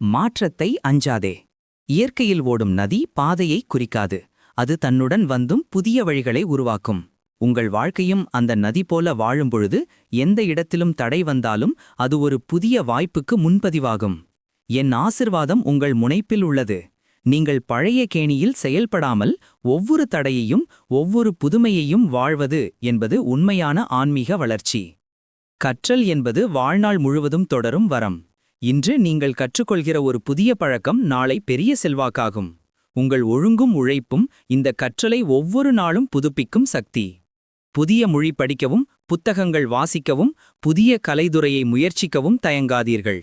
மாற்றத்தை அஞ்சாதே. இயற்கையில் ஓடும் நதி பாதையை குறிக்காது. அது தன்னுடன் வந்தும் புதிய வழிகளை உருவாக்கும். உங்கள் வாழ்க்கையும் அந்த நதி போல வாழும்பொழுது எந்த இடத்திலும் தடை வந்தாலும் அது ஒரு புதிய வாய்ப்புக்கு முன்பதிவாகும். என் ஆசிர்வாதம் உங்கள் முனைப்பில் உள்ளது. நீங்கள் பழைய கேணியில் செயல்படாமல் ஒவ்வொரு தடையையும் ஒவ்வொரு புதுமையையும் வாழ்வது என்பது உண்மையான ஆன்மீக வளர்ச்சி. கற்றல் என்பது வாழ்நாள் முழுவதும் தொடரும் வரம். இன்று நீங்கள் கற்றுக்கொள்கிற ஒரு புதிய பழக்கம் நாளை பெரிய செல்வாக்காகும். உங்கள் ஒழுங்கும் உழைப்பும் இந்த கற்றலை ஒவ்வொரு நாளும் புதுப்பிக்கும் சக்தி. புதிய மொழி படிக்கவும், புத்தகங்கள் வாசிக்கவும், புதிய கலைத்துறையை முயற்சிக்கவும் தயங்காதீர்கள்.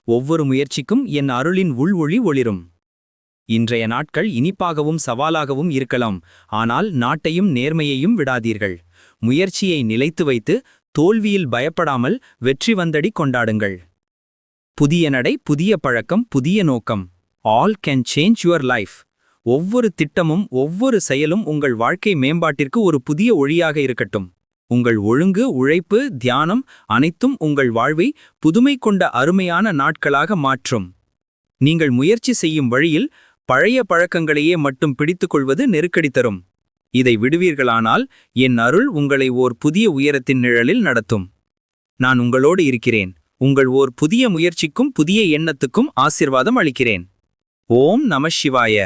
ஒவ்வொரு முயற்சிக்கும் என் அருளின் ஒளி ஒளிரும். இன்றைய நாட்கள் இனிப்பாகவும் சவாலாகவும் இருக்கலாம். ஆனால் நாட்டையும் நேர்மையையும் விடாதீர்கள். முயற்சியை நிலைத்து வைத்து தோல்வியில் பயப்படாமல் வெற்றி வந்தடி கொண்டாடுங்கள். புதிய நடை, புதிய பழக்கம், புதிய நோக்கம். All can change your life. ஒவ்வொரு திட்டமும் ஒவ்வொரு செயலும் உங்கள் வாழ்க்கை மேம்பாட்டிற்கு ஒரு புதிய ஒளியாக இருக்கட்டும். உங்கள் ஒழுங்கு, உழைப்பு, தியானம் அனைத்தும் உங்கள் வாழ்வை புதுமை கொண்ட அருமையான நாட்களாக மாற்றும். நீங்கள் முயற்சி செய்யும் வழியில் பழைய பழக்கங்களையே மட்டும் பிடித்துக்கொள்வது நெருக்கடி தரும். இதை விடுவீர்களானால் என் அருள் உங்களை ஓர் புதிய உயரத்தின் நிழலில் நடத்தும். நான் உங்களோடு இருக்கிறேன். உங்கள் ஓர் புதிய முயற்சிக்கும் புதிய எண்ணத்துக்கும் ஆசிர்வாதம் அளிக்கிறேன். ஓம் நம சிவாய.